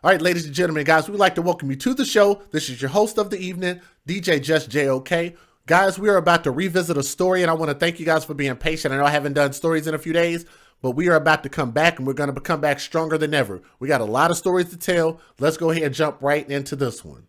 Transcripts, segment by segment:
All right, ladies and gentlemen, guys, we'd like to welcome you to the show. This is your host of the evening, DJJustJayOK. Guys, we are about to revisit a story, and I want to thank you guys for being patient. I know I haven't done stories in a few days, but we are about to come back, and we're going to come back stronger than ever. We got a lot of stories to tell. Let's go ahead and jump right into this one.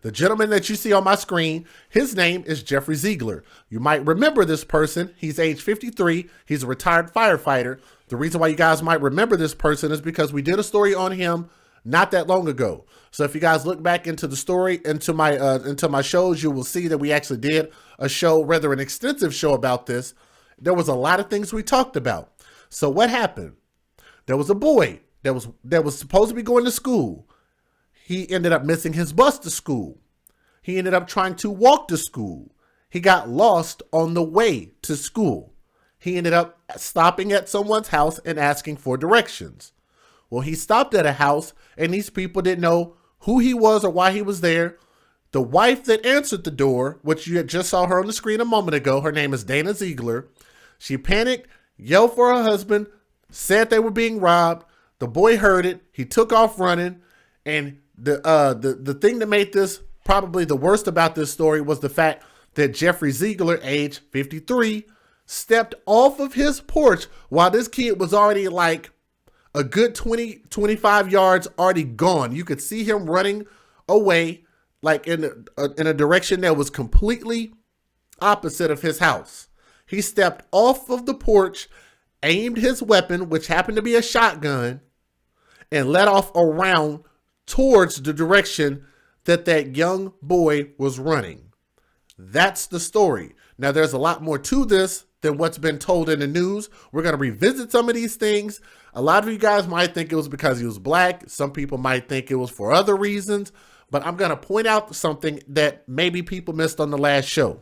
The gentleman that you see on my screen, his name is Jeffrey Zeigler. You might remember this person. He's age 53. He's a retired firefighter. The reason why you guys might remember this person is because we did a story on him not that long ago. So if you guys look back into the story, into my shows, you will see that we actually did a show, rather an extensive show about this. There was a lot of things we talked about. So what happened? There was a boy that was supposed to be going to school. He ended up missing his bus to school. He ended up trying to walk to school. He got lost on the way to school. He ended up stopping at someone's house and asking for directions. Well, he stopped at a house and these people didn't know who he was or why he was there. The wife that answered the door, which you had just saw her on the screen a moment ago, her name is Dana Zeigler. She panicked, yelled for her husband, said they were being robbed. The boy heard it. He took off running. And the thing that made this probably the worst about this story was the fact that Jeffrey Zeigler, age 53, stepped off of his porch while this kid was already like a good 20, 25 yards already gone. You could see him running away like in a direction that was completely opposite of his house. He stepped off of the porch, aimed his weapon, which happened to be a shotgun, and let off around towards the direction that young boy was running. That's the story. Now, there's a lot more to this than what's been told in the news. We're going to revisit some of these things. A lot of you guys might think it was because he was black. Some people might think it was for other reasons. But I'm going to point out something that maybe people missed on the last show.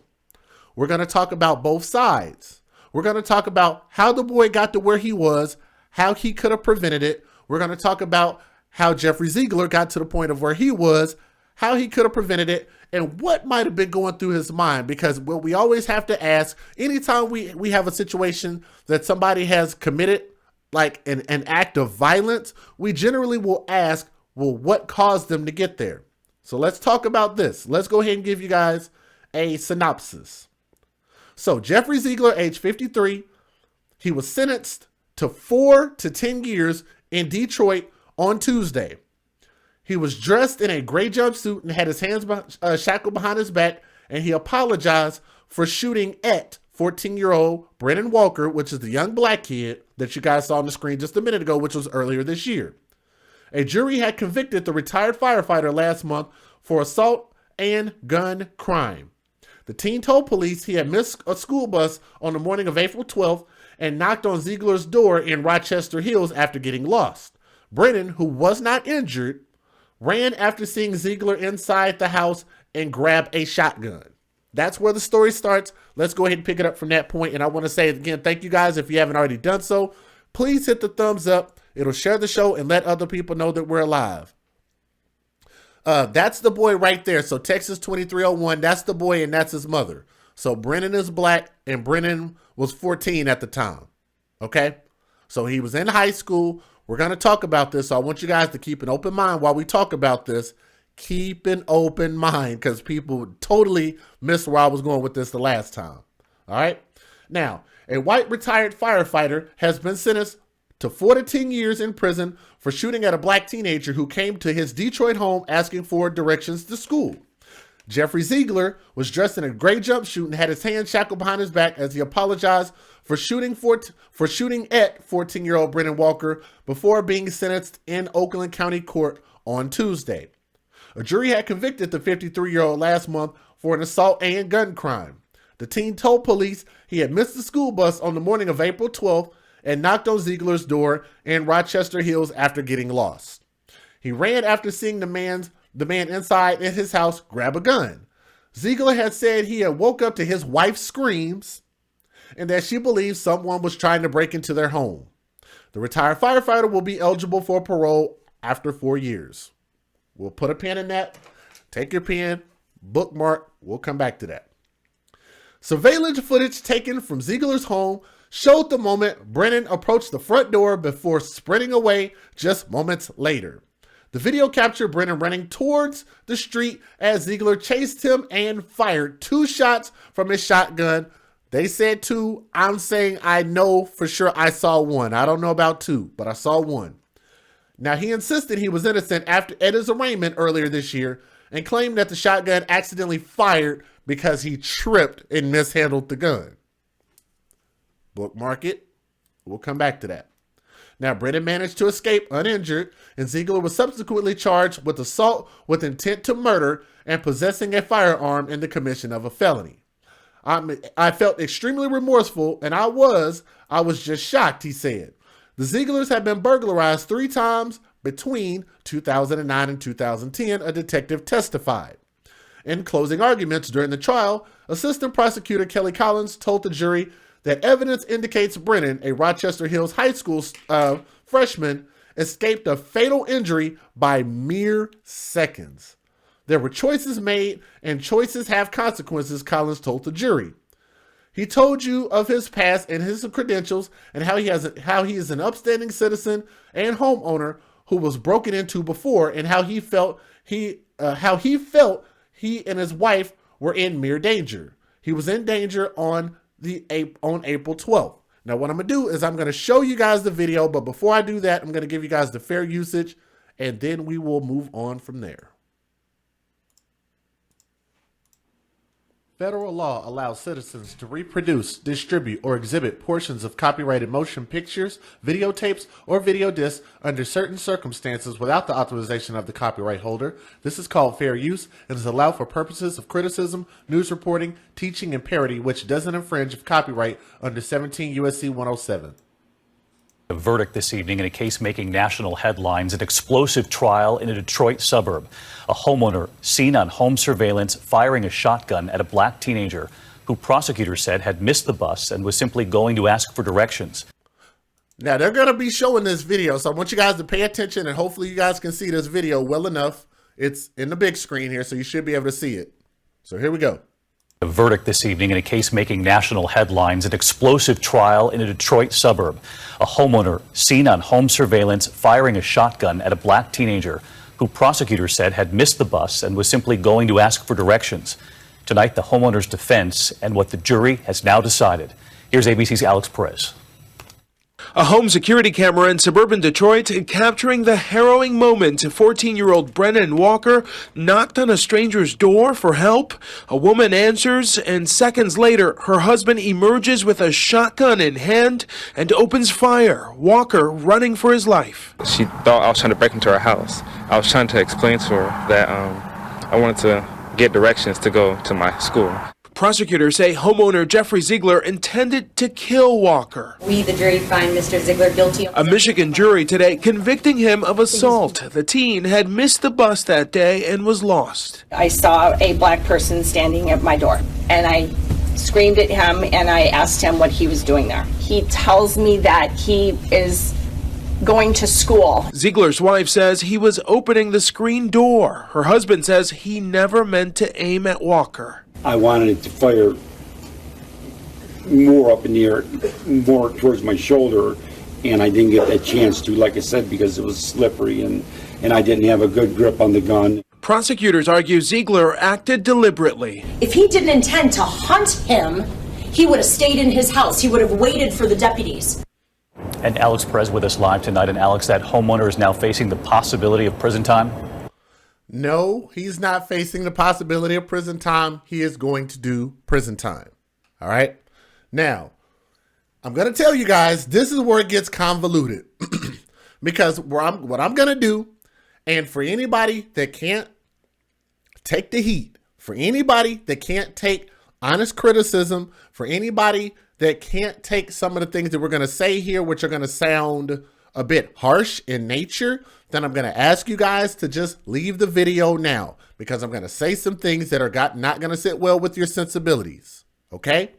We're going to talk about both sides. We're going to talk about how the boy got to where he was, how he could have prevented it. We're going to talk about how Jeffrey Zeigler got to the point of where he was, how he could have prevented it, and what might have been going through his mind. Because what we always have to ask, anytime we have a situation that somebody has committed like an act of violence, we generally will ask, well, what caused them to get there? So let's talk about this. Let's go ahead and give you guys a synopsis. So Jeffrey Zeigler, age 53, he was sentenced to 4 to 10 years in Detroit on Tuesday. He was dressed in a gray jumpsuit and had his hands shackled behind his back, and he apologized for shooting at 14-year-old Brennan Walker, which is the young black kid that you guys saw on the screen just a minute ago, which was earlier this year. A jury had convicted the retired firefighter last month for assault and gun crime. The teen told police he had missed a school bus on the morning of April 12th and knocked on Zeigler's door in Rochester Hills after getting lost. Brennan, who was not injured, ran after seeing Zeigler inside the house and grabbed a shotgun. That's where the story starts. Let's go ahead and pick it up from that point. And I want to say again, thank you guys. If you haven't already done so, please hit the thumbs up. It'll share the show and let other people know that we're alive. That's the boy right there. So Texas 2301, that's the boy and that's his mother. So Brennan is black and Brennan was 14 at the time. Okay. So he was in high school. We're going to talk about this. So I want you guys to keep an open mind while we talk about this. Keep an open mind because people totally missed where I was going with this the last time. All right. Now, a white retired firefighter has been sentenced to 4 to 10 years in prison for shooting at a black teenager who came to his Detroit home asking for directions to school. Jeffrey Zeigler was dressed in a gray jumpsuit and had his hands shackled behind his back as he apologized for shooting at 14-year-old Brennan Walker before being sentenced in Oakland County Court on Tuesday. A jury had convicted the 53-year-old last month for an assault and gun crime. The teen told police he had missed the school bus on the morning of April 12th and knocked on Zeigler's door in Rochester Hills after getting lost. He ran after seeing the man inside in his house grab a gun. Zeigler had said he had woke up to his wife's screams and that she believed someone was trying to break into their home. The retired firefighter will be eligible for parole after 4 years. We'll put a pin in that. Take your pen, bookmark. We'll come back to that. Surveillance footage taken from Zeigler's home showed the moment Brennan approached the front door before sprinting away just moments later. The video captured Brennan running towards the street as Zeigler chased him and fired 2 shots from his shotgun. They said 2. I'm saying I know for sure I saw 1. I don't know about 2, but I saw 1. Now, he insisted he was innocent at his arraignment earlier this year and claimed that the shotgun accidentally fired because he tripped and mishandled the gun. Bookmark it. We'll come back to that. Now, Brennan managed to escape uninjured, and Zeigler was subsequently charged with assault with intent to murder and possessing a firearm in the commission of a felony. I felt extremely remorseful, and I was just shocked, he said. The Zeiglers had been burglarized 3 times between 2009 and 2010, a detective testified. In closing arguments during the trial, Assistant Prosecutor Kelly Collins told the jury that evidence indicates Brennan, a Rochester Hills High School freshman, escaped a fatal injury by mere seconds. There were choices made, and choices have consequences, Collins told the jury. He told you of his past and his credentials and how he is an upstanding citizen and homeowner who was broken into before, and how he felt he and his wife were in mere danger. He was in danger on April 12th. Now, what I'm going to do is I'm going to show you guys the video, but before I do that, I'm going to give you guys the fair usage, and then we will move on from there. Federal law allows citizens to reproduce, distribute, or exhibit portions of copyrighted motion pictures, videotapes, or video discs under certain circumstances without the authorization of the copyright holder. This is called fair use and is allowed for purposes of criticism, news reporting, teaching, and parody, which doesn't infringe of copyright under 17 U.S.C. 107. A verdict this evening in a case making national headlines, an explosive trial in a Detroit suburb. A homeowner seen on home surveillance firing a shotgun at a black teenager who prosecutors said had missed the bus and was simply going to ask for directions. Now, they're going to be showing this video, so I want you guys to pay attention, and hopefully you guys can see this video well enough. It's in the big screen here, so you should be able to see it. So here we go. A verdict this evening in a case making national headlines, an explosive trial in a Detroit suburb. A homeowner seen on home surveillance firing a shotgun at a black teenager who prosecutors said had missed the bus and was simply going to ask for directions. Tonight, the homeowner's defense and what the jury has now decided. Here's ABC's Alex Perez. A home security camera in suburban Detroit capturing the harrowing moment 14-year-old Brennan Walker knocked on a stranger's door for help. A woman answers, and seconds later, her husband emerges with a shotgun in hand and opens fire, Walker running for his life. She thought I was trying to break into her house. I was trying to explain to her that I wanted to get directions to go to my school. Prosecutors say homeowner Jeffrey Zeigler intended to kill Walker. We, the jury, find Mr. Zeigler guilty. A Michigan jury today convicting him of assault. The teen had missed the bus that day and was lost. I saw a black person standing at my door, and I screamed at him, and I asked him what he was doing there. He tells me that he is going to school. Zeigler's wife says he was opening the screen door. Her husband says he never meant to aim at Walker. I wanted it to fire more up in the air, more towards my shoulder, and I didn't get that chance to, like I said, because it was slippery and I didn't have a good grip on the gun. Prosecutors argue Zeigler acted deliberately. If he didn't intend to hunt him, he would have stayed in his house. He would have waited for the deputies. And Alex Perez with us live tonight. And Alex, that homeowner is now facing the possibility of prison time? No, he's not facing the possibility of prison time. He is going to do prison time. All right. Now, I'm going to tell you guys, this is where it gets convoluted because what I'm going to do, and for anybody that can't take the heat, for anybody that can't take honest criticism, for anybody that can't take some of the things that we're going to say here, which are going to sound a bit harsh in nature, then I'm going to ask you guys to just leave the video now because I'm going to say some things that are not going to sit well with your sensibilities. Okay?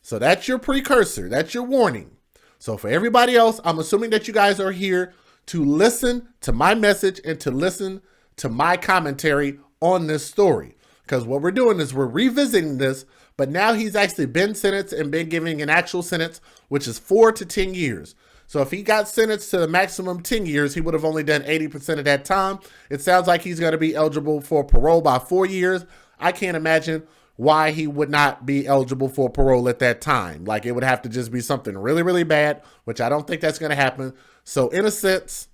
So that's your precursor. That's your warning. So for everybody else, I'm assuming that you guys are here to listen to my message and to listen to my commentary on this story. Because what we're doing is we're revisiting this But now he's actually been sentenced and been given an actual sentence, which is 4 to 10 years. So if he got sentenced to the maximum 10 years, he would have only done 80% of that time. It sounds like he's going to be eligible for parole by 4 years. I can't imagine why he would not be eligible for parole at that time. Like, it would have to just be something really, really bad, which I don't think that's going to happen. So in a sense,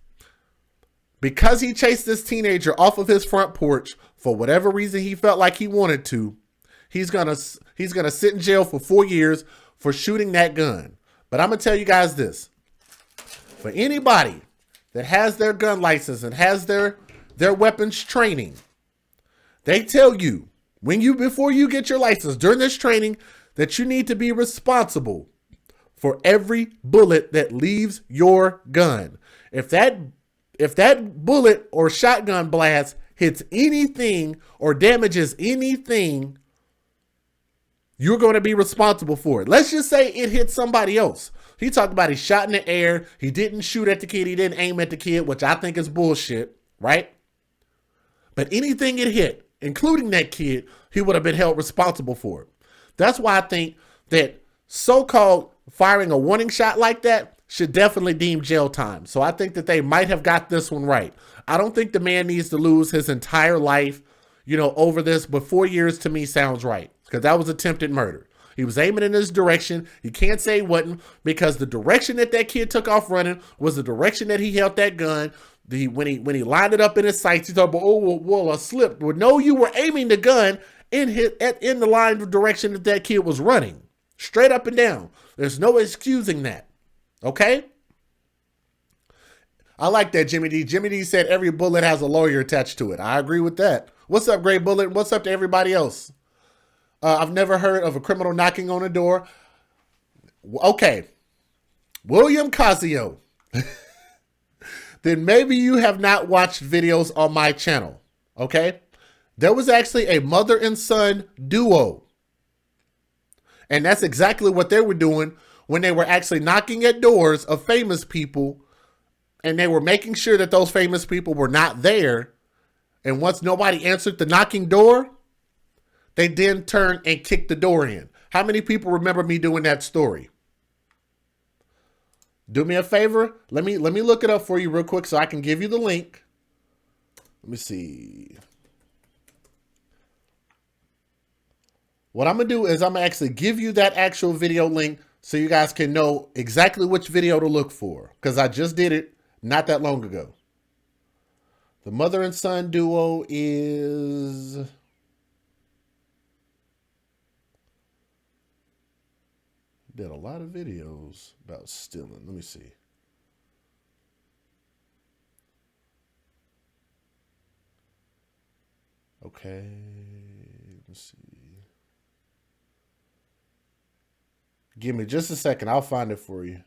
because he chased this teenager off of his front porch for whatever reason he felt like he wanted to, he's gonna sit in jail for 4 years for shooting that gun. But I'm gonna tell you guys this: for anybody that has their gun license and has their weapons training, they tell you before you get your license during this training that you need to be responsible for every bullet that leaves your gun. If that bullet or shotgun blast hits anything or damages anything, you're going to be responsible for it. Let's just say it hit somebody else. He talked about he shot in the air. He didn't shoot at the kid. He didn't aim at the kid, which I think is bullshit, right? But anything it hit, including that kid, he would have been held responsible for it. That's why I think that so-called firing a warning shot like that should definitely deem jail time. So I think that they might have got this one right. I don't think the man needs to lose his entire life, over this, but 4 years to me sounds right, because that was attempted murder. He was aiming in this direction. You can't say he wasn't, because the direction that kid took off running was the direction that he held that gun. When he lined it up in his sights, he thought, well, I slipped. Well, no, you were aiming the gun in the line of direction that kid was running, straight up and down. There's no excusing that. Okay? I like that, Jimmy D. Jimmy D said every bullet has a lawyer attached to it. I agree with that. What's up, Great Bullet? What's up to everybody else? I've never heard of a criminal knocking on a door. Okay. William Casio. Then maybe you have not watched videos on my channel. Okay? There was actually a mother and son duo. And that's exactly what they were doing when they were actually knocking at doors of famous people, and they were making sure that those famous people were not there. And once nobody answered the knocking door, they then turned and kicked the door in. How many people remember me doing that story? Do me a favor. Let me look it up for you real quick so I can give you the link. Let me see. What I'm going to do is I'm going to actually give you that actual video link so you guys can know exactly which video to look for, because I just did it not that long ago. The mother and son duo is... did a lot of videos about stealing. Let me see. Okay, let's see. Give me just a second. I'll find it for you.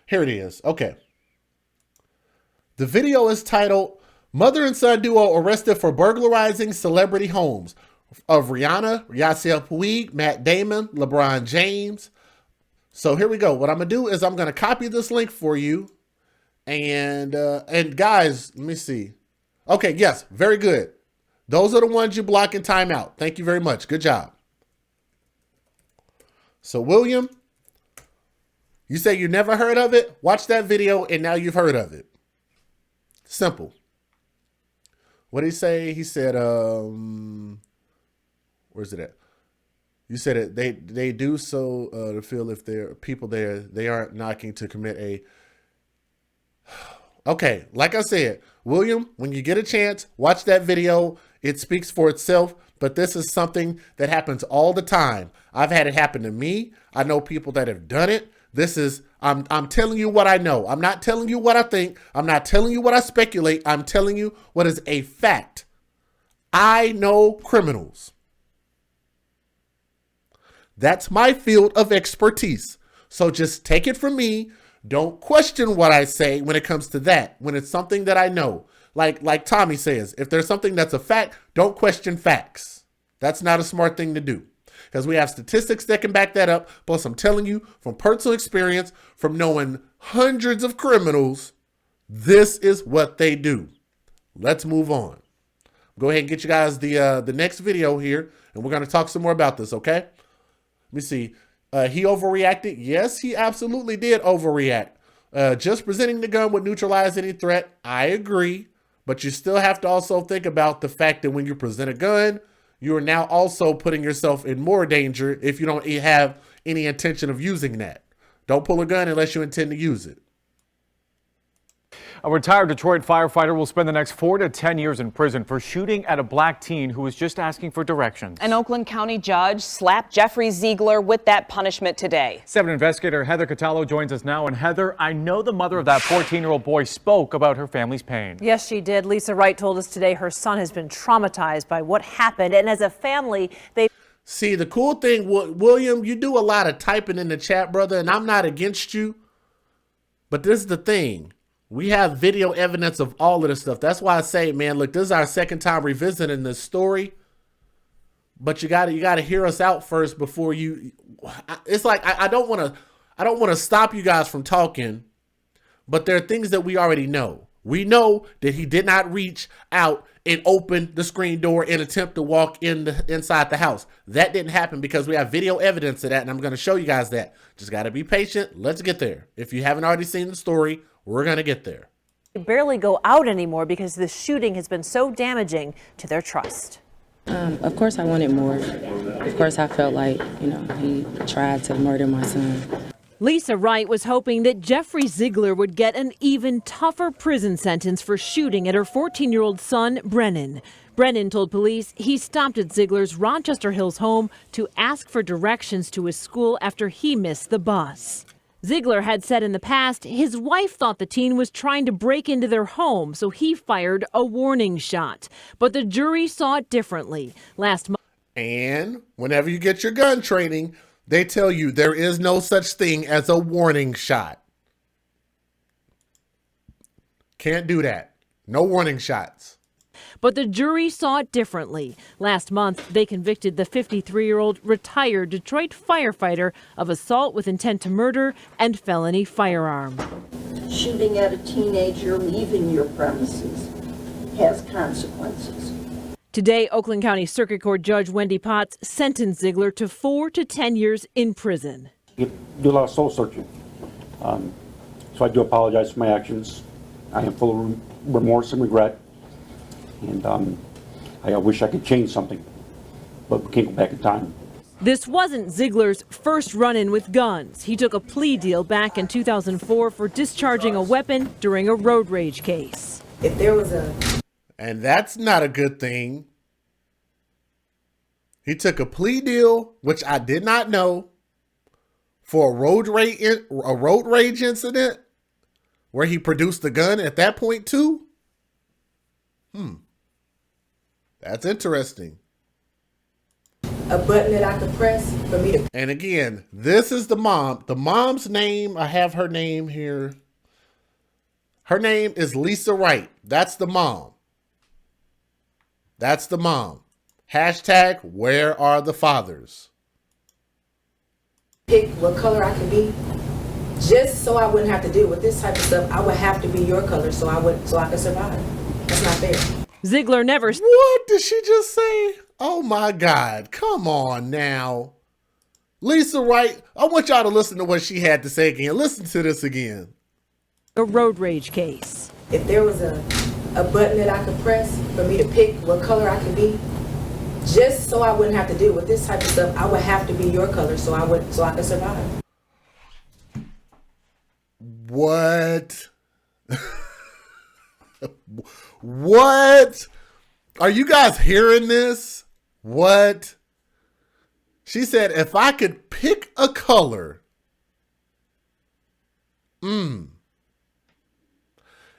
Here it is. Okay. The video is titled Mother and Son Duo Arrested for Burglarizing Celebrity Homes of Rihanna, Yasiel Puig, Matt Damon, LeBron James. So here we go. What I'm going to do is I'm going to copy this link for you. And guys, let me see. Okay, yes, very good. Those are the ones you block in timeout. Thank you very much. Good job. So William, you say you never heard of it? Watch that video and now you've heard of it. Simple. What did he say? He said, where's it at? You said it. They do so to feel if there are people there, they aren't knocking to commit a... Okay, like I said, William, when you get a chance, watch that video. It speaks for itself, but this is something that happens all the time. I've had it happen to me. I know people that have done it. This is, I'm telling you what I know. I'm not telling you what I think. I'm not telling you what I speculate. I'm telling you what is a fact. I know criminals. That's my field of expertise. So just take it from me. Don't question what I say when it comes to that. When it's something that I know. Like Tommy says, if there's something that's a fact, don't question facts. That's not a smart thing to do. Because we have statistics that can back that up. Plus, I'm telling you from personal experience, from knowing hundreds of criminals, this is what they do. Let's move on. Go ahead and get you guys the next video here, and we're going to talk some more about this, okay? Let me see. He overreacted. Yes, he absolutely did overreact. Just presenting the gun would neutralize any threat. I agree. But you still have to also think about the fact that when you present a gun, you are now also putting yourself in more danger if you don't have any intention of using that. Don't pull a gun unless you intend to use it. A retired Detroit firefighter will spend the next 4 to 10 years in prison for shooting at a black teen who was just asking for directions. An Oakland County judge slapped Jeffrey Zeigler with that punishment today. 7 investigator Heather Catallo joins us now. And Heather, I know the mother of that 14-year-old boy spoke about her family's pain. Yes, she did. Lisa Wright told us today her son has been traumatized by what happened. And as a family, they... See, the cool thing, William, you do a lot of typing in the chat, brother, and I'm not against you. But this is the thing. We have video evidence of all of this stuff. That's why I say, man, look, this is our second time revisiting this story. But you gotta hear us out first before you. It's like I don't want to stop you guys from talking, but there are things that we already know. We know that he did not reach out and open the screen door and attempt to walk inside the house. That didn't happen because we have video evidence of that, and I'm going to show you guys that. Just got to be patient. Let's get there. If you haven't already seen the story, we're going to get there. They barely go out anymore because this shooting has been so damaging to their trust. Of course I wanted more. Of course I felt like, he tried to murder my son. Lisa Wright was hoping that Jeffrey Zeigler would get an even tougher prison sentence for shooting at her 14-year-old son, Brennan. Brennan told police he stopped at Zeigler's Rochester Hills home to ask for directions to his school after he missed the bus. Zeigler had said in the past his wife thought the teen was trying to break into their home, so he fired a warning shot. But the jury saw it differently. Last month. And whenever you get your gun training, they tell you there is no such thing as a warning shot. Can't do that. No warning shots. But the jury saw it differently. Last month, they convicted the 53-year-old retired Detroit firefighter of assault with intent to murder and felony firearm. Shooting at a teenager leaving your premises has consequences. Today, Oakland County Circuit Court Judge Wendy Potts sentenced Zeigler to 4 to 10 years in prison. You do a lot of soul searching. So I do apologize for my actions. I am full of remorse and regret. And I wish I could change something, but we can't go back in time. This wasn't Zeigler's first run-in with guns. He took a plea deal back in 2004 for discharging a weapon during a road rage case. If there was a... And that's not a good thing. He took a plea deal, which I did not know, for a road rage incident where he produced the gun at that point too. That's interesting. A button that I could press for me to... And again, this is the mom. The mom's name, I have her name here. Her name is Lisa Wright. That's the mom. That's the mom. Hashtag, where are the fathers? Pick what color I could be. Just so I wouldn't have to deal with this type of stuff, I would have to be your color so I could survive. That's not fair. Zeigler never... What did she just say? Oh my God. Come on now. Lisa Wright, I want y'all to listen to what she had to say again. Listen to this again. A road rage case. If there was a button that I could press for me to pick what color I could be, just so I wouldn't have to deal with this type of stuff, I would have to be your color so I could survive. What? What? Are you guys hearing this? What? She said, if I could pick a color.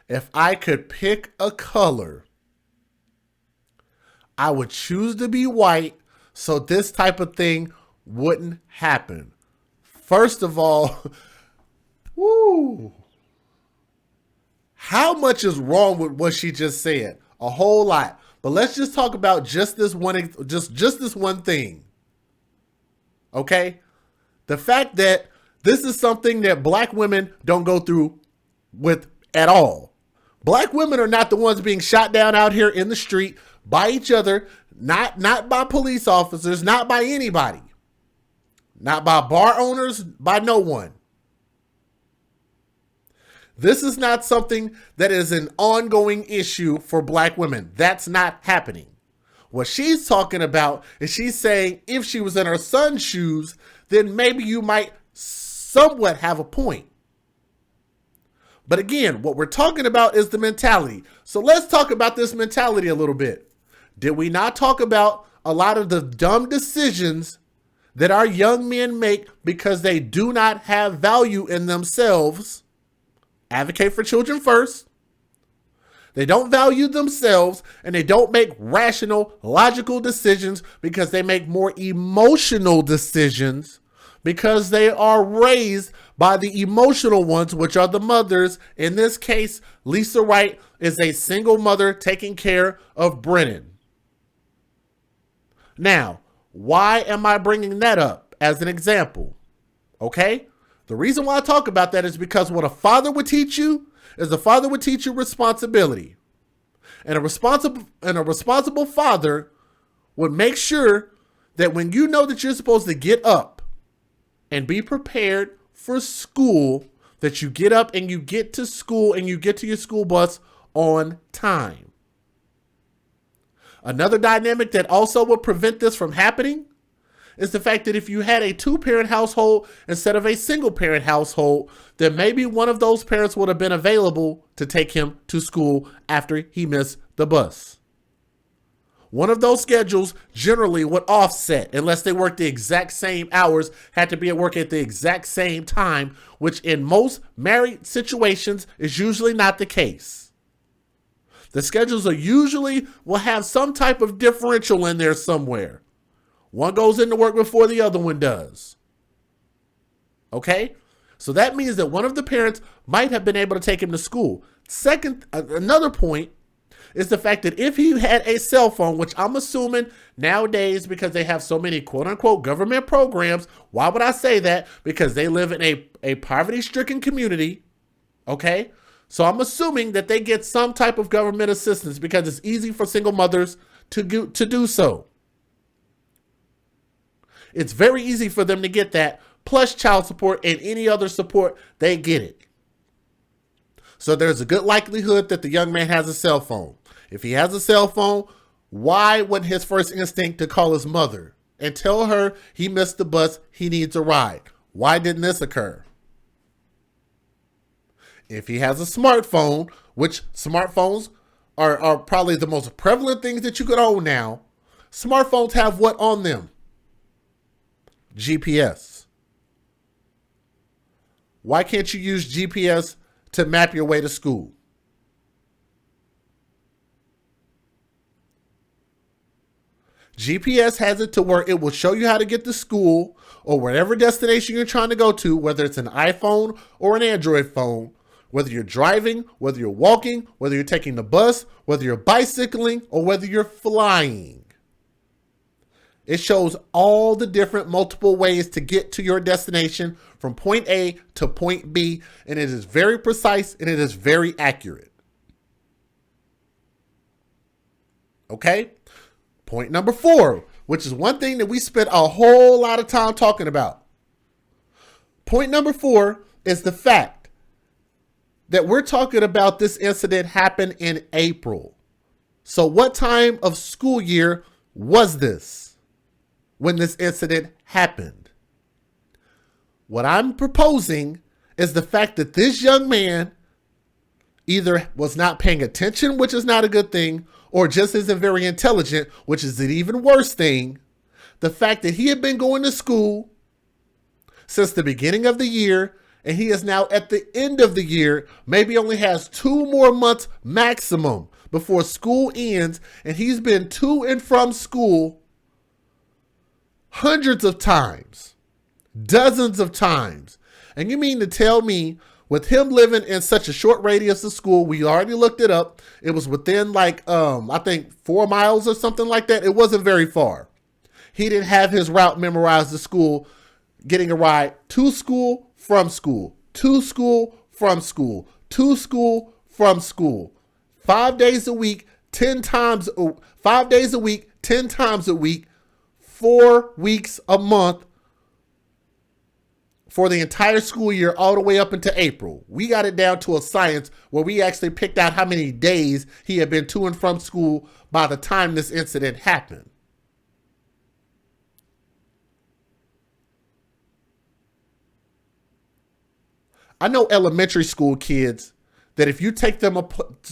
If I could pick a color, I would choose to be white so this type of thing wouldn't happen. First of all, woo. How much is wrong with what she just said? A whole lot. But let's just talk about just this one, just this one thing. Okay? The fact that this is something that black women don't go through with at all. Black women are not the ones being shot down out here in the street by each other, not by police officers, not by anybody, not by bar owners, by no one. This is not something that is an ongoing issue for black women. That's not happening. What she's talking about is she's saying if she was in her son's shoes, then maybe you might somewhat have a point. But again, what we're talking about is the mentality. So let's talk about this mentality a little bit. Did we not talk about a lot of the dumb decisions that our young men make because they do not have value in themselves? Advocate for children first. They don't value themselves, and they don't make rational, logical decisions because they make more emotional decisions because they are raised by the emotional ones, which are the mothers. In this case, Lisa Wright is a single mother taking care of Brennan. Now, why am I bringing that up as an example? Okay? The reason why I talk about that is because what a father would teach you is a father would teach you responsibility. And a responsible father would make sure that when you know that you're supposed to get up and be prepared for school, that you get up and you get to school and you get to your school bus on time. Another dynamic that also would prevent this from happening is the fact that if you had a two-parent household instead of a single-parent household, then maybe one of those parents would have been available to take him to school after he missed the bus. One of those schedules generally would offset unless they worked the exact same hours, had to be at work at the exact same time, which in most married situations is usually not the case. The schedules are usually will have some type of differential in there somewhere. One goes into work before the other one does. Okay? So that means that one of the parents might have been able to take him to school. Second, another point is the fact that if he had a cell phone, which I'm assuming nowadays because they have so many quote unquote government programs, why would I say that? Because they live in a poverty-stricken community. Okay? So I'm assuming that they get some type of government assistance because it's easy for single mothers to do so. It's very easy for them to get that, plus child support and any other support, they get it. So there's a good likelihood that the young man has a cell phone. If he has a cell phone, why wouldn't his first instinct to call his mother and tell her he missed the bus, he needs a ride? Why didn't this occur? If he has a smartphone, which smartphones are probably the most prevalent things that you could own now, smartphones have what on them? GPS. Why can't you use GPS to map your way to school? GPS has it to where it will show you how to get to school or whatever destination you're trying to go to, whether it's an iPhone or an Android phone, whether you're driving, whether you're walking, whether you're taking the bus, whether you're bicycling, or whether you're flying. It shows all the different multiple ways to get to your destination from point A to point B, and it is very precise and it is very accurate. Okay? Point number 4, which is one thing that we spent a whole lot of time talking about. Point number 4 is the fact that we're talking about this incident happened in April. So what time of school year was this when this incident happened? What I'm proposing is the fact that this young man either was not paying attention, which is not a good thing, or just isn't very intelligent, which is an even worse thing. The fact that he had been going to school since the beginning of the year, and he is now at the end of the year, maybe only has 2 more months maximum before school ends, and he's been to and from school hundreds of times, dozens of times. And you mean to tell me with him living in such a short radius of school, we already looked it up, it was within like, I think 4 miles or something like that. It wasn't very far. He didn't have his route memorized to school, getting a ride to school, from school, to school, from school, to school, from school. 5 days a week, 10 times, 5 days a week, 10 times a week, 4 weeks a month for the entire school year, all the way up into April. We got it down to a science where we actually picked out how many days he had been to and from school by the time this incident happened. I know elementary school kids that if you take them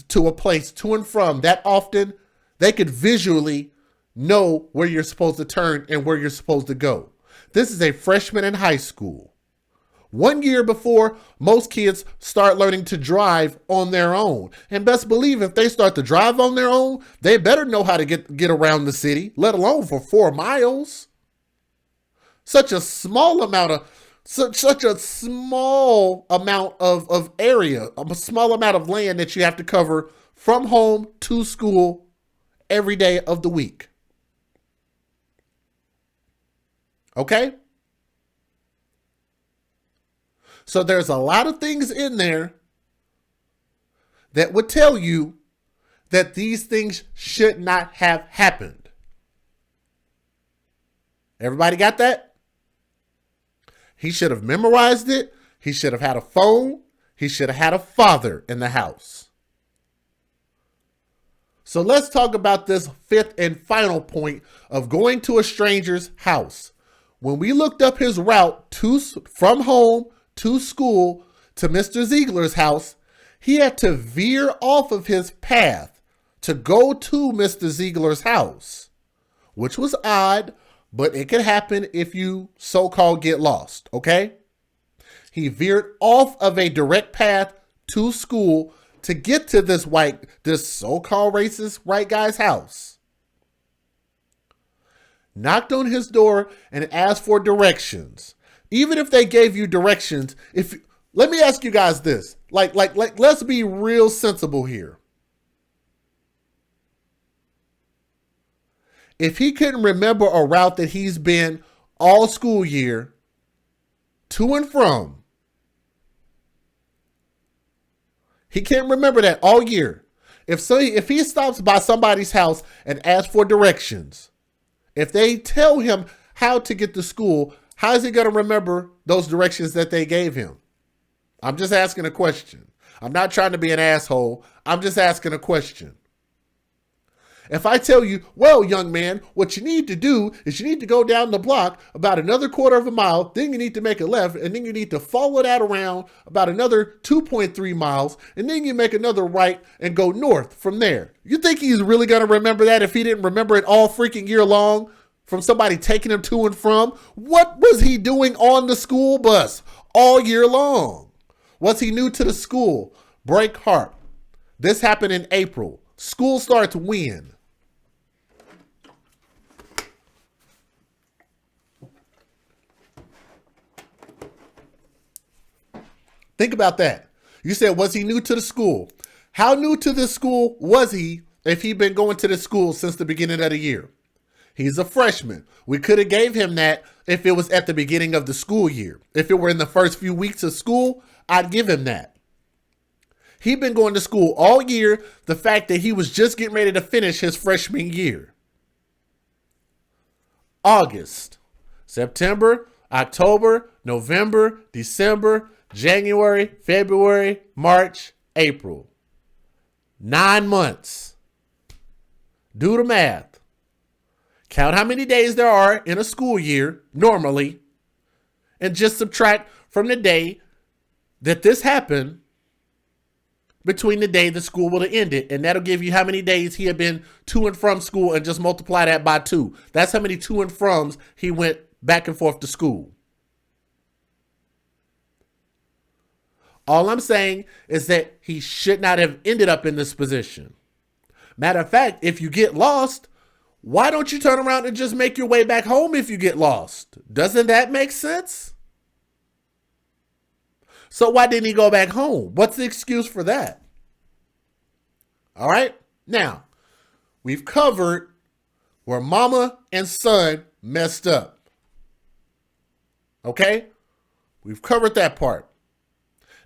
to a place to and from that often, they could visually know where you're supposed to turn and where you're supposed to go. This is a freshman in high school. 1 year before most kids start learning to drive on their own. And best believe if they start to drive on their own, they better know how to get around the city, let alone for 4 miles. Such a small amount of area, a small amount of land that you have to cover from home to school every day of the week. Okay? So there's a lot of things in there that would tell you that these things should not have happened. Everybody got that? He should have memorized it. He should have had a phone. He should have had a father in the house. So let's talk about this fifth and final point of going to a stranger's house. When we looked up his route from home to school to Mr. Zeigler's house, he had to veer off of his path to go to Mr. Zeigler's house, which was odd, but it could happen if you so-called get lost, okay? He veered off of a direct path to school to get to this so-called racist white guy's house. Knocked on his door and asked for directions. Even if they gave you directions, let me ask you guys this. Like, let's be real sensible here. If he couldn't remember a route that he's been all school year to and from, he can't remember that all year. If he stops by somebody's house and asks for directions, if they tell him how to get to school, how is he going to remember those directions that they gave him? I'm just asking a question. I'm not trying to be an asshole. I'm just asking a question. If I tell you, well, young man, what you need to do is you need to go down the block about another 1/4 mile, then you need to make a left, and then you need to follow that around about another 2.3 miles, and then you make another right and go north from there. You think he's really going to remember that if he didn't remember it all freaking year long from somebody taking him to and from? What was he doing on the school bus all year long? Was he new to the school? Break heart. This happened in April. School starts when? Think about that. You said, was he new to the school? How new to this school was he if he'd been going to this school since the beginning of the year? He's a freshman. We could have gave him that if it was at the beginning of the school year. If it were in the first few weeks of school, I'd give him that. He'd been going to school all year. The fact that he was just getting ready to finish his freshman year. August, September, October, November, December, January, February, March, April. 9 months. Do the math. Count how many days there are in a school year, normally, and just subtract from the day that this happened between the day the school would have ended, and that'll give you how many days he had been to and from school, and just multiply that by 2. That's how many to and froms he went back and forth to school. All I'm saying is that he should not have ended up in this position. Matter of fact, if you get lost, why don't you turn around and just make your way back home if you get lost? Doesn't that make sense? So why didn't he go back home? What's the excuse for that? All right. Now, we've covered where mama and son messed up. Okay? We've covered that part.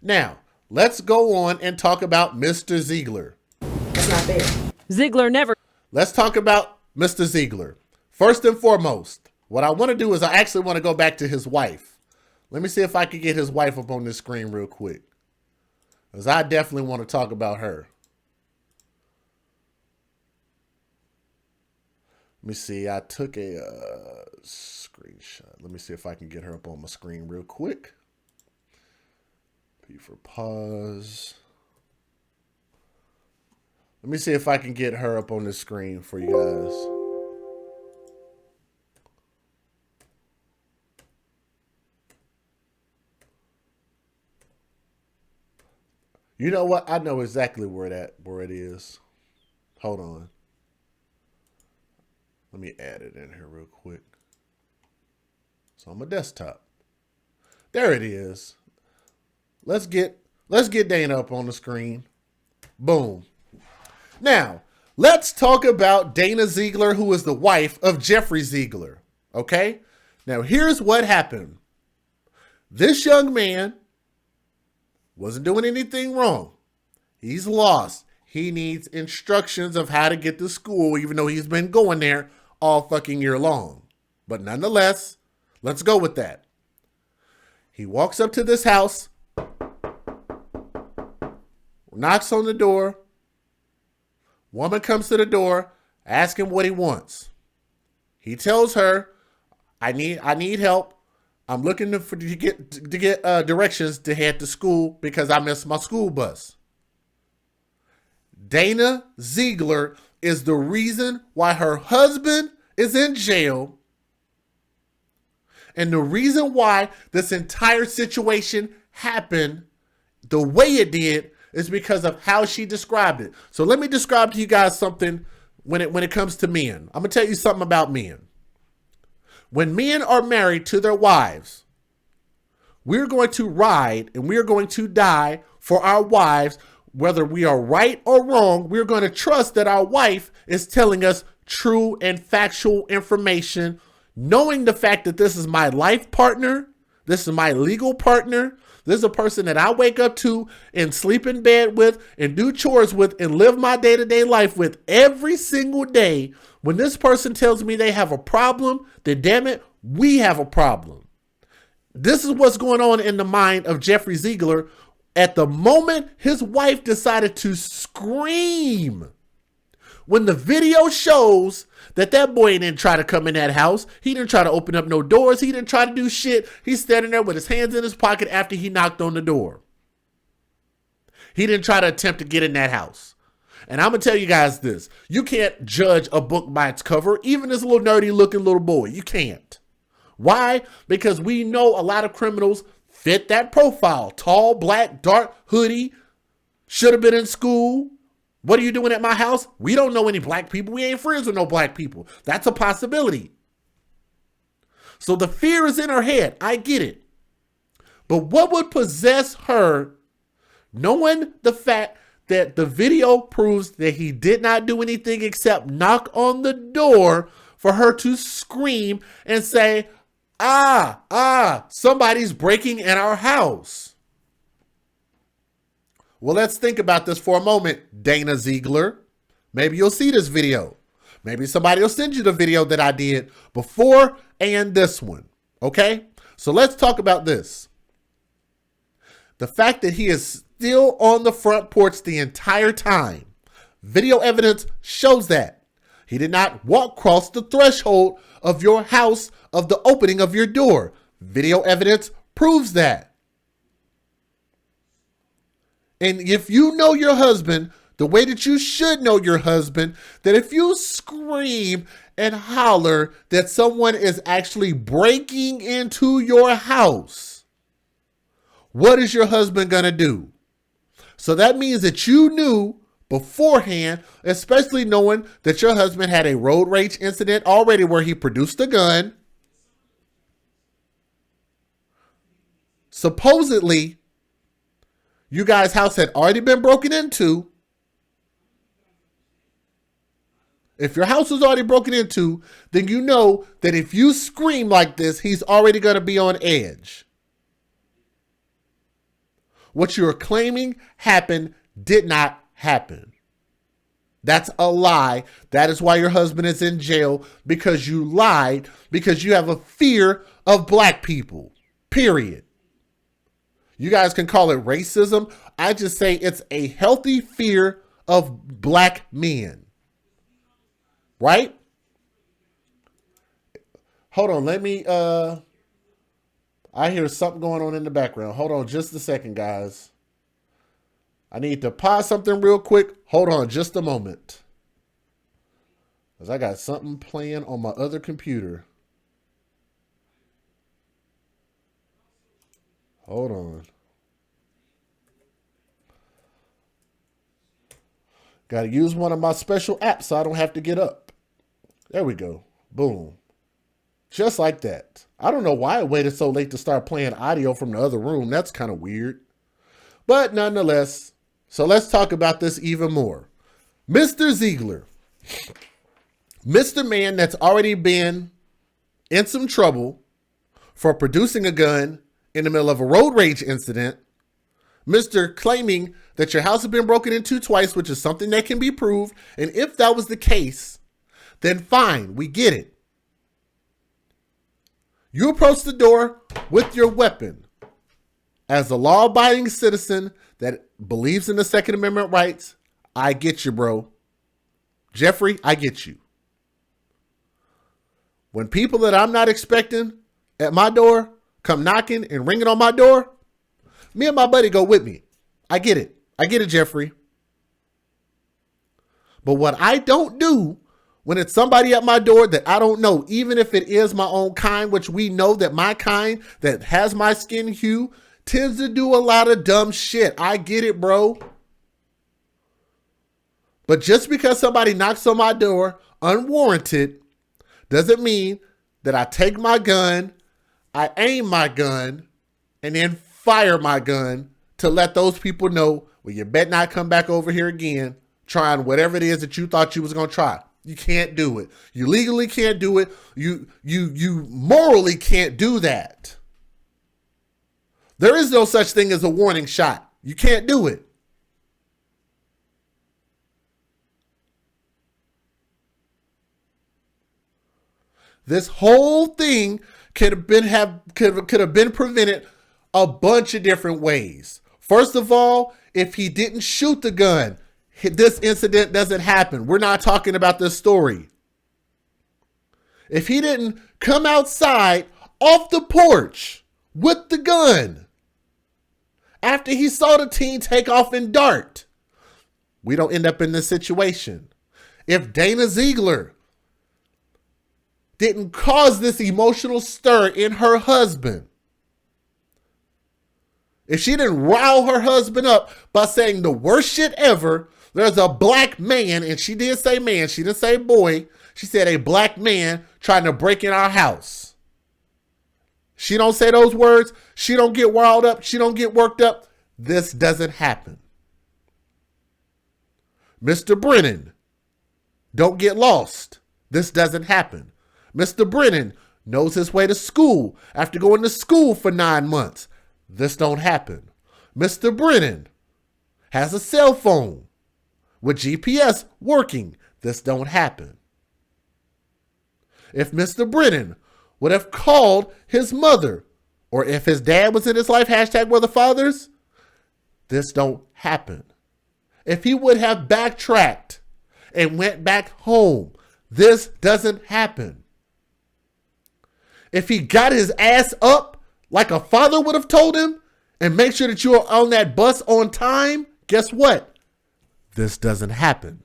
Now, let's go on and talk about Mr. Zeigler. That's not fair. Zeigler never. Let's talk about Mr. Zeigler. First and foremost, what I want to do is I actually want to go back to his wife. Let me see if I can get his wife up on this screen real quick, because I definitely want to talk about her. Let me see. I took a screenshot. Let me see if I can get her up on my screen real quick. P for pause. Let me see if I can get her up on the screen for you guys. You know what? I know exactly where it is. Hold on. Let me add it in here real quick. It's on my desktop. There it is. Let's get Dana up on the screen. Boom. Now, let's talk about Dana Zeigler, who is the wife of Jeffrey Zeigler. Okay? Now, here's what happened. This young man wasn't doing anything wrong. He's lost. He needs instructions of how to get to school, even though he's been going there all fucking year long. But nonetheless, let's go with that. He walks up to this house, knocks on the door. Woman comes to the door, asking what he wants. He tells her, I need help. I'm looking to get directions to head to school because I missed my school bus. Dana Zeigler is the reason why her husband is in jail. And the reason why this entire situation happened the way it did is because of how she described it. So let me describe to you guys something when it comes to men. I'm going to tell you something about men. When men are married to their wives, we're going to ride and we're going to die for our wives. Whether we are right or wrong, we're going to trust that our wife is telling us true and factual information, knowing the fact that this is my life partner, this is my legal partner, this is a person that I wake up to and sleep in bed with and do chores with and live my day-to-day life with every single day. When this person tells me they have a problem, then damn it, we have a problem. This is what's going on in the mind of Jeffrey Zeigler. At the moment his wife decided to scream, when the video shows that boy didn't try to come in that house. He didn't try to open up no doors. He didn't try to do shit. He's standing there with his hands in his pocket after he knocked on the door. He didn't try to attempt to get in that house. And I'm going to tell you guys this. You can't judge a book by its cover, even this little nerdy looking little boy. You can't. Why? Because we know a lot of criminals fit that profile. Tall, black, dark, hoodie, should have been in school. What are you doing at my house? We don't know any black people. We ain't friends with no black people. That's a possibility. So the fear is in her head. I get it. But what would possess her, knowing the fact that the video proves that he did not do anything except knock on the door, for her to scream and say, somebody's breaking in our house? Well, let's think about this for a moment, Dana Zeigler. Maybe you'll see this video. Maybe somebody will send you the video that I did before and this one. Okay? So let's talk about this. The fact that he is still on the front porch the entire time. Video evidence shows that. He did not walk across the threshold of your house of the opening of your door. Video evidence proves that. And if you know your husband the way that you should know your husband, that if you scream and holler that someone is actually breaking into your house, what is your husband going to do? So that means that you knew beforehand, especially knowing that your husband had a road rage incident already where he produced a gun. Supposedly, you guys' house had already been broken into. If your house was already broken into, then you know that if you scream like this, he's already going to be on edge. What you're claiming happened did not happen. That's a lie. That is why your husband is in jail, because you lied, because you have a fear of black people, period. You guys can call it racism. I just say it's a healthy fear of black men. Right? Hold on, let me, I hear something going on in the background. Hold on just a second, guys. I need to pause something real quick. Hold on just a moment. Because I got something playing on my other computer. Hold on. Got to use one of my special apps so I don't have to get up. There we go. Boom. Just like that. I don't know why I waited so late to start playing audio from the other room. That's kind of weird. But nonetheless, so let's talk about this even more. Mr. Zeigler, Mr. Man that's already been in some trouble for producing a gun in the middle of a road rage incident. Mr. claiming that your house has been broken into twice, which is something that can be proved. And if that was the case, then fine, we get it. You approach the door with your weapon. As a law-abiding citizen that believes in the Second Amendment rights, I get you, bro. Jeffrey, I get you. When people that I'm not expecting at my door come knocking and ringing on my door, me and my buddy go with me. I get it. I get it, Jeffrey. But what I don't do when it's somebody at my door that I don't know, even if it is my own kind, which we know that my kind that has my skin hue tends to do a lot of dumb shit. I get it, bro. But just because somebody knocks on my door unwarranted doesn't mean that I take my gun, I aim my gun, and then fire my gun to let those people know, well, you better not come back over here again trying whatever it is that you thought you was going to try. You can't do it. You legally can't do it. You morally can't do that. There is no such thing as a warning shot. You can't do it. This whole thing could have been prevented a bunch of different ways. First of all, if he didn't shoot the gun, this incident doesn't happen. We're not talking about this story. If he didn't come outside off the porch with the gun after he saw the teen take off and dart, we don't end up in this situation. If Dana Zeigler didn't cause this emotional stir in her husband, if she didn't rile her husband up by saying the worst shit ever, there's a black man, and she did say man, she didn't say boy, she said a black man trying to break in our house. She don't say those words, she don't get riled up, she don't get worked up. This doesn't happen. Mr. Brennan, don't get lost. This doesn't happen. Mr. Brennan knows his way to school after going to school for 9 months. This don't happen. Mr. Brennan has a cell phone with GPS working. This don't happen. If Mr. Brennan would have called his mother, or if his dad was in his life, hashtag we're the fathers, this don't happen. If he would have backtracked and went back home, this doesn't happen. If he got his ass up like a father would have told him and make sure that you're on that bus on time, guess what? This doesn't happen.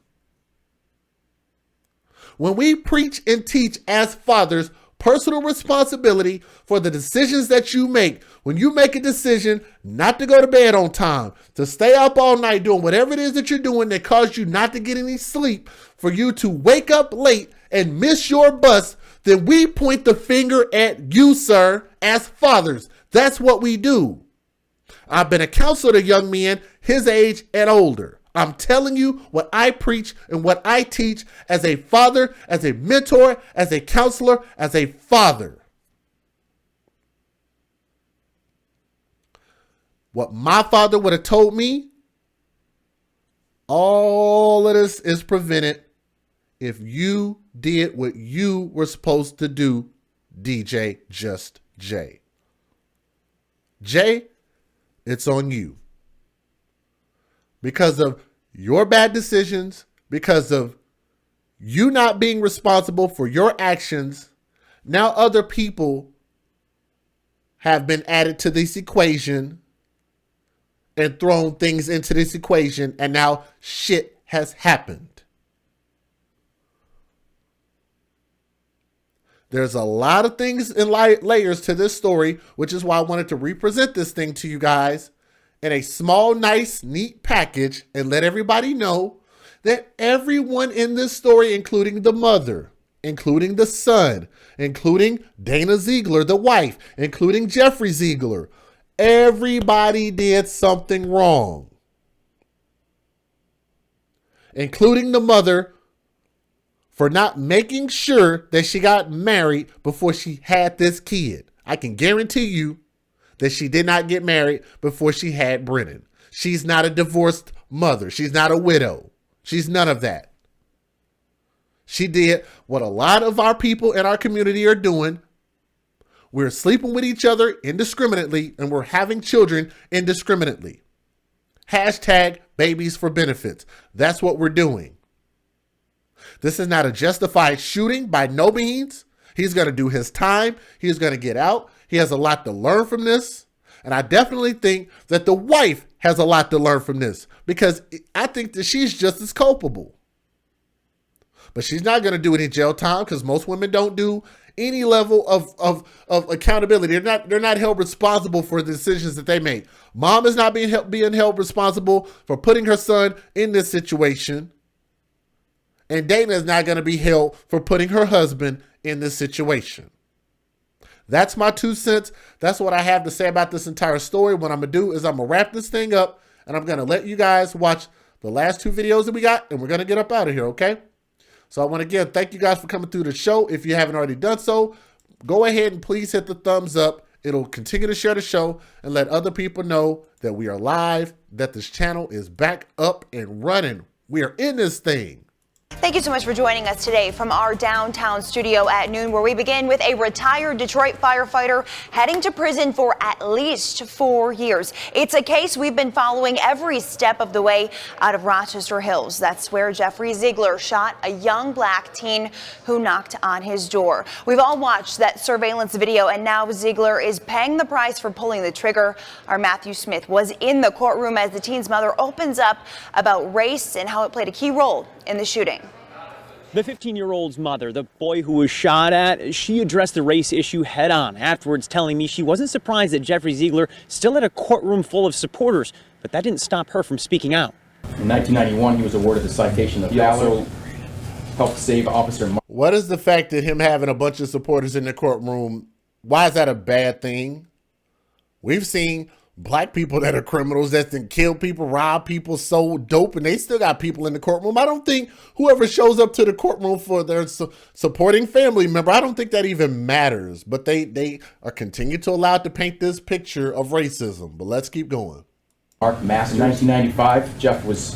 When we preach and teach as fathers personal responsibility for the decisions that you make, when you make a decision not to go to bed on time, to stay up all night doing whatever it is that you're doing that caused you not to get any sleep, for you to wake up late and miss your bus, then we point the finger at you, sir, as fathers. That's what we do. I've been a counselor to young men his age and older. I'm telling you what I preach and what I teach as a father, as a mentor, as a counselor, as a father. what my father would have told me, all of this is prevented if you did what you were supposed to do, DJ Just Jay. Jay, it's on you. Because of your bad decisions, because of you not being responsible for your actions, now other people have been added to this equation and thrown things into this equation, and now shit has happened. There's a lot of things and layers to this story, which is why I wanted to represent this thing to you guys in a small, nice, neat package and let everybody know that everyone in this story, including the mother, including the son, including Dana Zeigler, the wife, including Jeffrey Zeigler, everybody did something wrong. Including the mother for not making sure that she got married before she had this kid. I can guarantee you that she did not get married before she had Brennan. She's not a divorced mother. She's not a widow. She's none of that. She did what a lot of our people in our community are doing. We're sleeping with each other indiscriminately, and we're having children indiscriminately. Hashtag babies for benefits. That's what we're doing. This is not a justified shooting by no means. He's going to do his time. He's going to get out. He has a lot to learn from this. And I definitely think that the wife has a lot to learn from this, because I think that she's just as culpable. But she's not going to do any jail time, because most women don't do any level of accountability. They're not held responsible for the decisions that they make. Mom is not being held responsible for putting her son in this situation. And Dana is not going to be held for putting her husband in this situation. That's my 2 cents. That's what I have to say about this entire story. What I'm going to do is I'm going to wrap this thing up, and I'm going to let you guys watch the last 2 videos that we got, and we're going to get up out of here, okay? So I want to again thank you guys for coming through the show. If you haven't already done so, go ahead and please hit the thumbs up. It'll continue to share the show and let other people know that we are live, that this channel is back up and running. We are in this thing. Thank you so much for joining us today from our downtown studio at noon, where we begin with a retired Detroit firefighter heading to prison for at least 4 years. It's a case we've been following every step of the way out of Rochester Hills. That's where Jeffrey Zeigler shot a young black teen who knocked on his door. We've all watched that surveillance video, and now Zeigler is paying the price for pulling the trigger. Our Matthew Smith was in the courtroom as the teen's mother opens up about race and how it played a key role in the shooting. The 15-year-old's mother, the boy who was shot at, she addressed the race issue head on, afterwards telling me she wasn't surprised that Jeffrey Zeigler still had a courtroom full of supporters, but that didn't stop her from speaking out. In 1991, he was awarded the citation of valor, helped save Officer Mark. What is the fact that him having a bunch of supporters in the courtroom, why is that a bad thing? We've seen black people that are criminals that can kill people, rob people, sold dope, and they still got people in the courtroom. I don't think whoever shows up to the courtroom for their supporting family member, I don't think that even matters. But they are continue to allow to paint this picture of racism. But let's keep going. Mark Masters. In 1995, Jeff was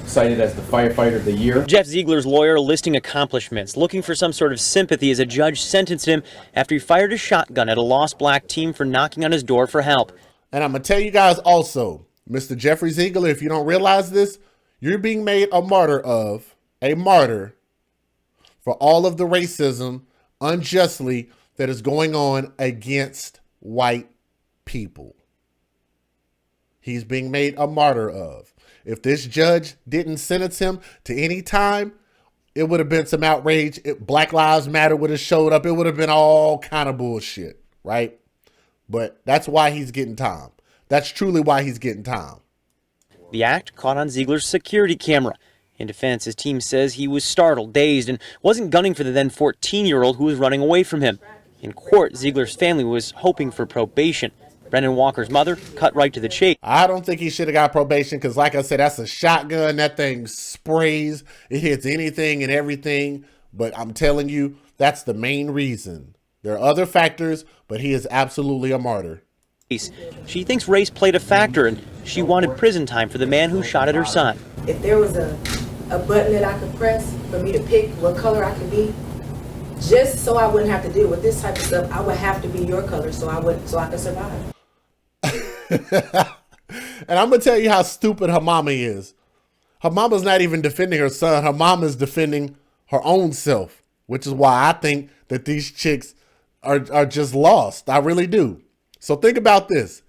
cited as the Firefighter of the Year. Jeff Zeigler's lawyer listing accomplishments, looking for some sort of sympathy as a judge sentenced him after he fired a shotgun at a lost black teen for knocking on his door for help. And I'm going to tell you guys also, Mr. Jeffrey Zeigler, if you don't realize this, you're being made a martyr for all of the racism unjustly that is going on against white people. He's being made a martyr of. If this judge didn't sentence him to any time, it would have been some outrage. Black Lives Matter would have showed up. It would have been all kind of bullshit, right? But that's why he's getting time. That's truly why he's getting time. The act caught on Zeigler's security camera. In defense, his team says he was startled, dazed, and wasn't gunning for the then 14-year-old who was running away from him. In court, Zeigler's family was hoping for probation. Brendan Walker's mother cut right to the chase. I don't think he should have got probation because, like I said, that's a shotgun. That thing sprays. It hits anything and everything. But I'm telling you, that's the main reason. There are other factors, but he is absolutely a martyr. She thinks race played a factor, and she wanted prison time for the man who shot at her son. If there was a button that I could press for me to pick what color I could be, just so I wouldn't have to deal with this type of stuff, I would have to be your color so I could survive. And I'm gonna tell you how stupid her mama is. Her mama's not even defending her son. Her mama is defending her own self, which is why I think that these chicks are just lost. I really do. So think about this.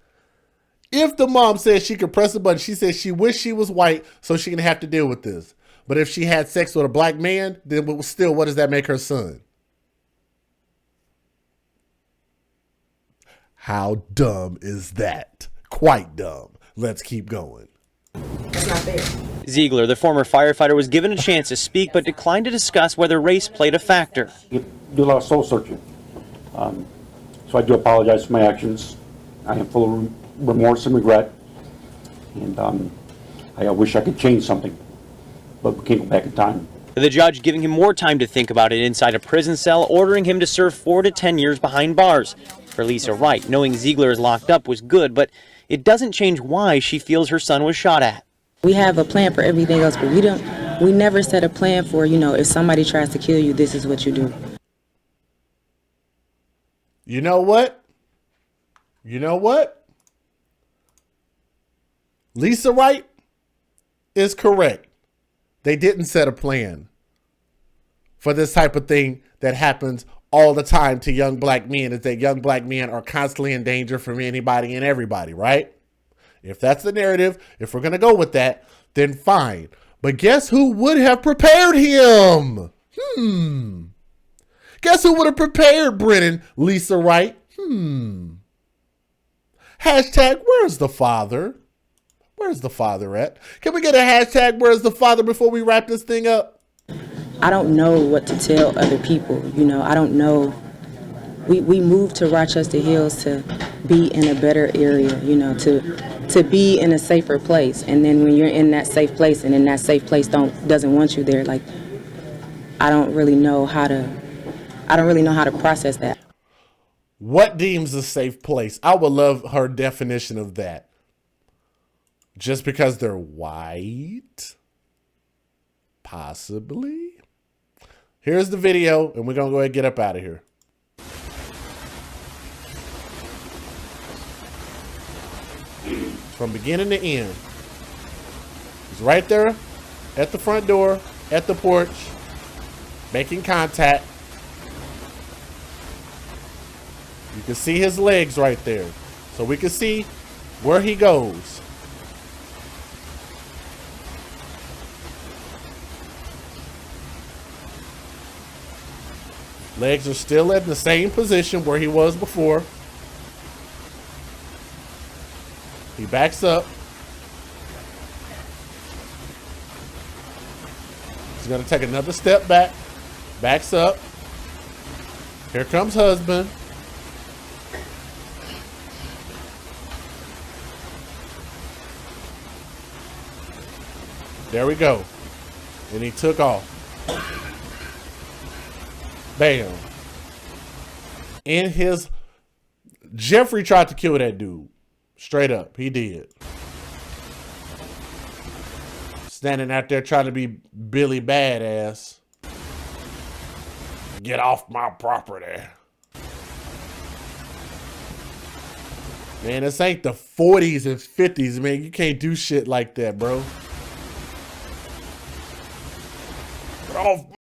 If the mom says she could press a button, she says she wished she was white so she can have to deal with this. But if she had sex with a black man, then still, what does that make her son? How dumb is that? Quite dumb. Let's keep going. That's not fair. Zeigler, the former firefighter, was given a chance to speak but declined to discuss whether race played a factor. You do a lot of soul searching. So I do apologize for my actions. I am full of remorse and regret. And I wish I could change something, but we can't go back in time. The judge giving him more time to think about it inside a prison cell, ordering him to serve 4 to 10 years behind bars. For Lisa Wright, knowing Zeigler is locked up was good, but it doesn't change why she feels her son was shot at. We have a plan for everything else, but we never set a plan for, if somebody tries to kill you, this is what you do. You know what? You know what? Lisa Wright is correct. They didn't set a plan for this type of thing that happens all the time to young black men, is that young black men are constantly in danger from anybody and everybody, right? If that's the narrative, if we're going to go with that, then fine. But guess who would have prepared him? Guess who would have prepared Brennan? Lisa Wright. Hashtag, where's the father? Where's the father at? Can we get a hashtag, where's the father, before we wrap this thing up? I don't know what to tell other people, I don't know. We moved to Rochester Hills to be in a better area, to be in a safer place. And then when you're in that safe place and in that safe place doesn't want you there, like, I don't really know how to process that. What deems a safe place? I would love her definition of that. Just because they're white? Possibly. Here's the video, and we're going to go ahead and get up out of here. From beginning to end. He's right there at the front door, at the porch, making contact. You can see his legs right there. So we can see where he goes. Legs are still in the same position where he was before. He backs up. He's going to take another step back. Backs up. Here comes husband. There we go. And he took off. Bam. In his... Jeffrey tried to kill that dude. Straight up. He did. Standing out there trying to be Billy Badass. Get off my property. Man, this ain't the 40s and 50s, man. You can't do shit like that, bro. Get off